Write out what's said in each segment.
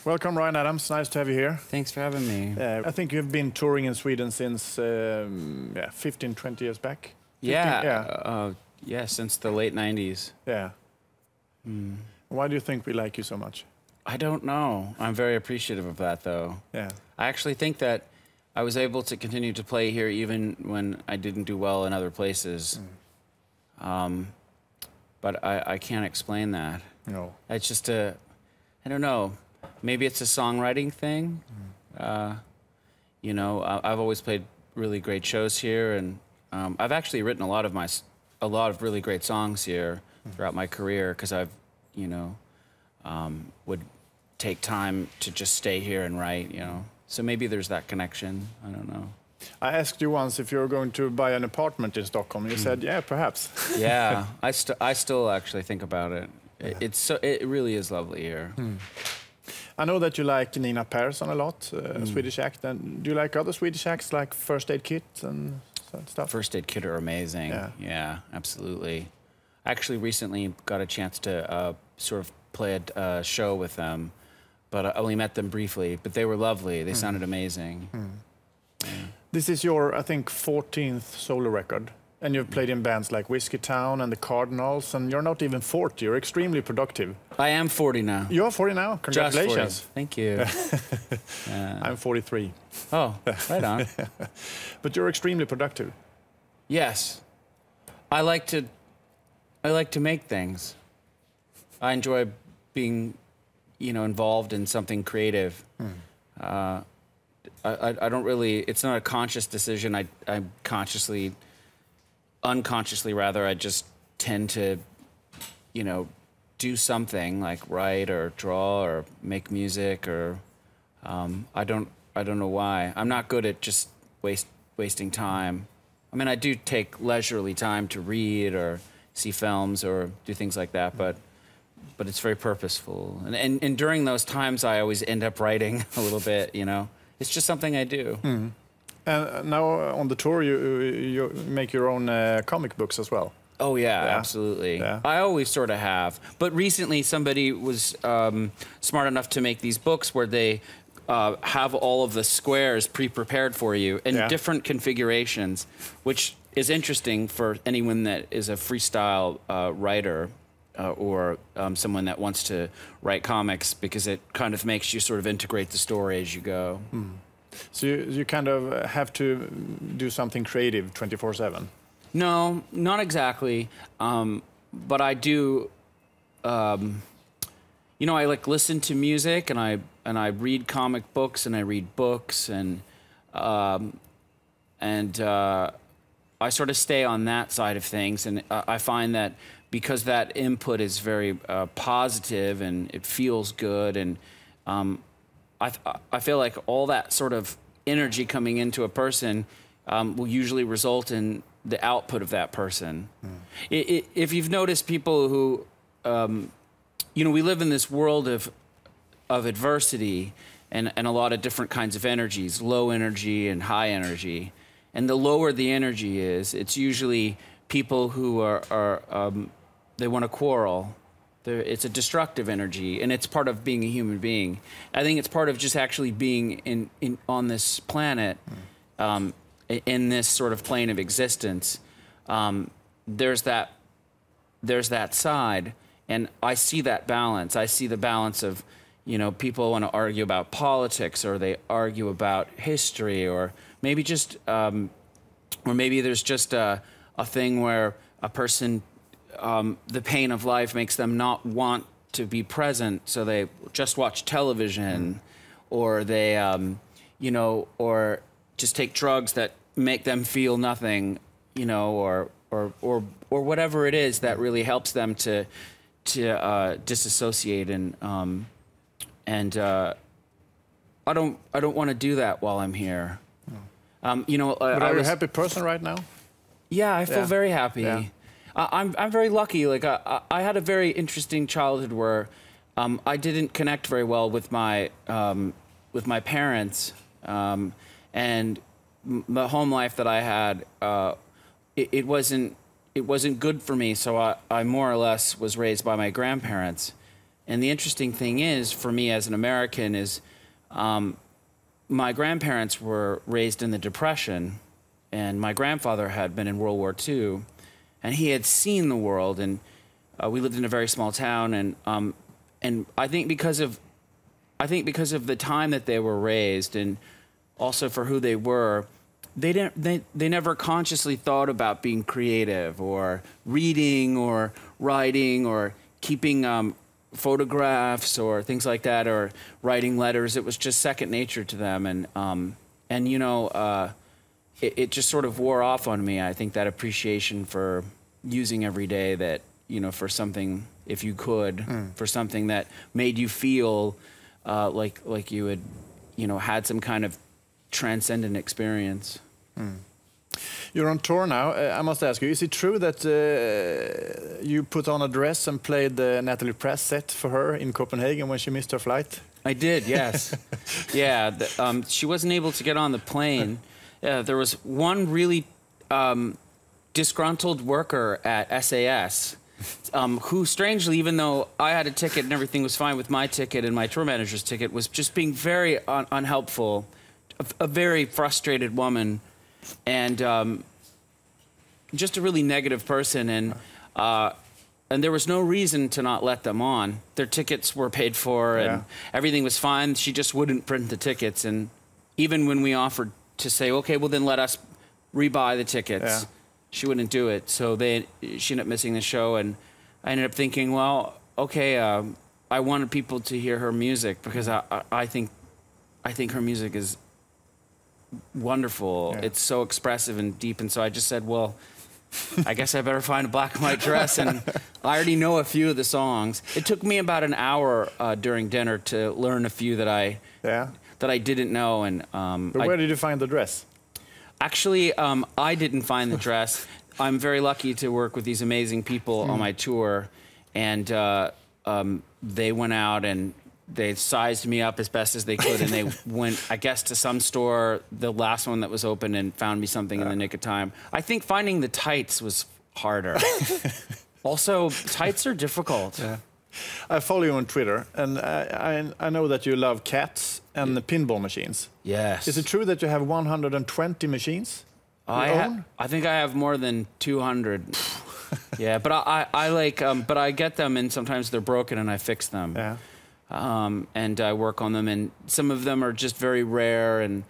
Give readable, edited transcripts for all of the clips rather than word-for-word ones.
Welcome, Ryan Adams. Nice to have you here. Thanks for having me. I think you've been touring in Sweden since 15, 20 years back. 15, yeah, since the late 90s. Yeah. Why do you think we like you so much? I don't know. I'm very appreciative of that, though. Yeah. I actually think that I was able to continue to play here even when I didn't do well in other places. But I can't explain that. No. It's just I don't know. Maybe it's a songwriting thing. You know, I've always played really great shows here, and I've actually written a lot of really great songs here throughout my career because I've, you know, would take time to just stay here and write, you know. So maybe there's that connection. I don't know. I asked you once if you were going to buy an apartment in Stockholm. You said, yeah, perhaps. Yeah, I still actually think about it. It really is lovely here. I know that you like Nina Persson a lot, Swedish act. And do you like other Swedish acts like First Aid Kit and stuff? First Aid Kit are amazing. Yeah, absolutely. I actually recently got a chance to sort of play a show with them, but I only met them briefly. But they were lovely. They sounded amazing. Yeah. This is your, I think, 14th solo record. And you've played in bands like Whiskey Town and the Cardinals, and you're not even 40. You're extremely productive. I am 40 now. You are 40 now? Congratulations. Just 40. Thank you. I'm 43. Oh, right on. But you're extremely productive. Yes. I like to make things. I enjoy being, you know, involved in something creative. I don't really, it's not a conscious decision. I consciously, unconsciously rather, I just tend to, you know, do something like write or draw or make music or I don't know why. I'm not good at just wasting time. I mean, I do take leisurely time to read or see films or do things like that, but it's very purposeful. And during those times, I always end up writing a little bit, you know. It's just something I do. And now on the tour, you make your own comic books as well. Oh, yeah, absolutely. Yeah. I always sort of have. But recently, somebody was smart enough to make these books where they have all of the squares pre-prepared for you in different configurations, which is interesting for anyone that is a freestyle writer or someone that wants to write comics, because it kind of makes you sort of integrate the story as you go. So you kind of have to do something creative 24/7? No, not exactly. But I do, you know, I like listen to music and I read comic books and I read books and I sort of stay on that side of things. And I find that because that input is very positive and it feels good, and I feel like all that sort of energy coming into a person will usually result in the output of that person. If you've noticed people who, you know, we live in this world of adversity and a lot of different kinds of energies, low energy and high energy. And the lower the energy is, it's usually people who they want to quarrel. It's a destructive energy, and it's part of being a human being. I think it's part of just actually being on this planet, in this sort of plane of existence. There's that side, and I see that balance. I see the balance of, you know, people want to argue about politics, or they argue about history, or maybe just, or maybe there's just a thing where a person, the pain of life makes them not want to be present, so they just watch television, or they, you know, or just take drugs that make them feel nothing, you know, or whatever it is that really helps them to disassociate. And I don't want to do that while I'm here. You know, but are you a happy person right now? Yeah, I feel very happy. Yeah. I'm very lucky. Like I had a very interesting childhood where I didn't connect very well with my parents, and the home life that I had, it wasn't good for me. So I more or less was raised by my grandparents, And the interesting thing is, for me as an American, is my grandparents were raised in the Depression, and my grandfather had been in World War II, and he had seen the world, and we lived in a very small town, and I think because of the time that they were raised, and also for who they were, they never consciously thought about being creative or reading or writing or keeping photographs or things like that, or writing letters. It was just second nature to them, and you know, it just sort of wore off on me. I think that appreciation for using every day, that, you know, for something, if you could, for something that made you feel like you had, you know, had some kind of transcendent experience. You're on tour now. I must ask you, is it true that you put on a dress and played the Natalie Press set for her in Copenhagen when she missed her flight? I did, yes. Yeah, she wasn't able to get on the plane. There was one really disgruntled worker at SAS who, strangely, even though I had a ticket and everything was fine with my ticket and my tour manager's ticket, was just being very unhelpful, a very frustrated woman, and just a really negative person, and there was no reason to not let them on. Their tickets were paid for, and everything was fine. She just wouldn't print the tickets, and even when we offered to say, okay, well then let us rebuy the tickets, she wouldn't do it. So she ended up missing the show, and I ended up thinking, well, okay, I wanted people to hear her music, because I think her music is wonderful. It's so expressive and deep, and so I just said, well, I guess I better find a black and white dress, and I already know a few of the songs. It took me about an hour during dinner to learn a few that I didn't know. And but where did you find the dress? Actually, I didn't find the dress. I'm very lucky to work with these amazing people on my tour, and they went out and they sized me up as best as they could, and they went, I guess, to some store, the last one that was open, and found me something in the nick of time. I think finding the tights was harder. Also, tights are difficult. I follow you on Twitter, and I know that you love cats and the pinball machines. Yes. Is it true that you have 120 machines? I think I have more than 200. Yeah, but I like, but I get them, and sometimes they're broken, and I fix them. Yeah. And I work on them, and some of them are just very rare, and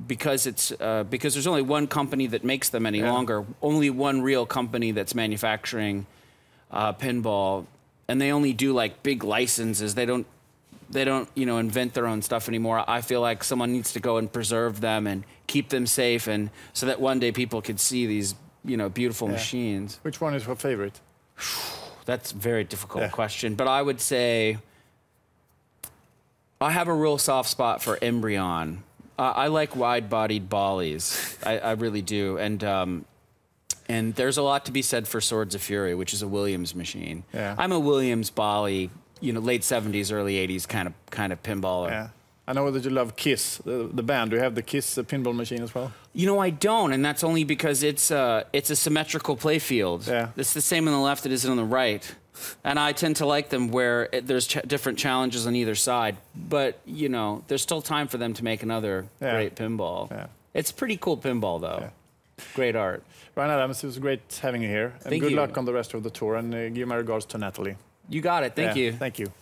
because there's only one company that makes them any longer, only one real company that's manufacturing pinball, and they only do like big licenses. They don't you know, invent their own stuff anymore. I feel like someone needs to go and preserve them and keep them safe, and so that one day people could see these, you know, beautiful machines. Which one is your favorite? That's a very difficult question, but I would say I have a real soft spot for Embryon. I like wide-bodied Bollies. I really do, and there's a lot to be said for Swords of Fury, which is a Williams machine. Yeah. I'm a Williams Bolly, you know, late 70s, early 80s kind of pinballer. Yeah. I know that you love Kiss, the band. Do you have the Kiss pinball machine as well? You know, I don't, and that's only because it's a symmetrical play field. Yeah. It's the same on the left as it is on the right. And I tend to like them where there's different challenges on either side. But, you know, there's still time for them to make another great pinball. Yeah. It's pretty cool pinball, though. Yeah. Great art. Ryan Adams, it was great having you here. And good luck on the rest of the tour, and give my regards to Natalie. You got it. Thank you. Thank you.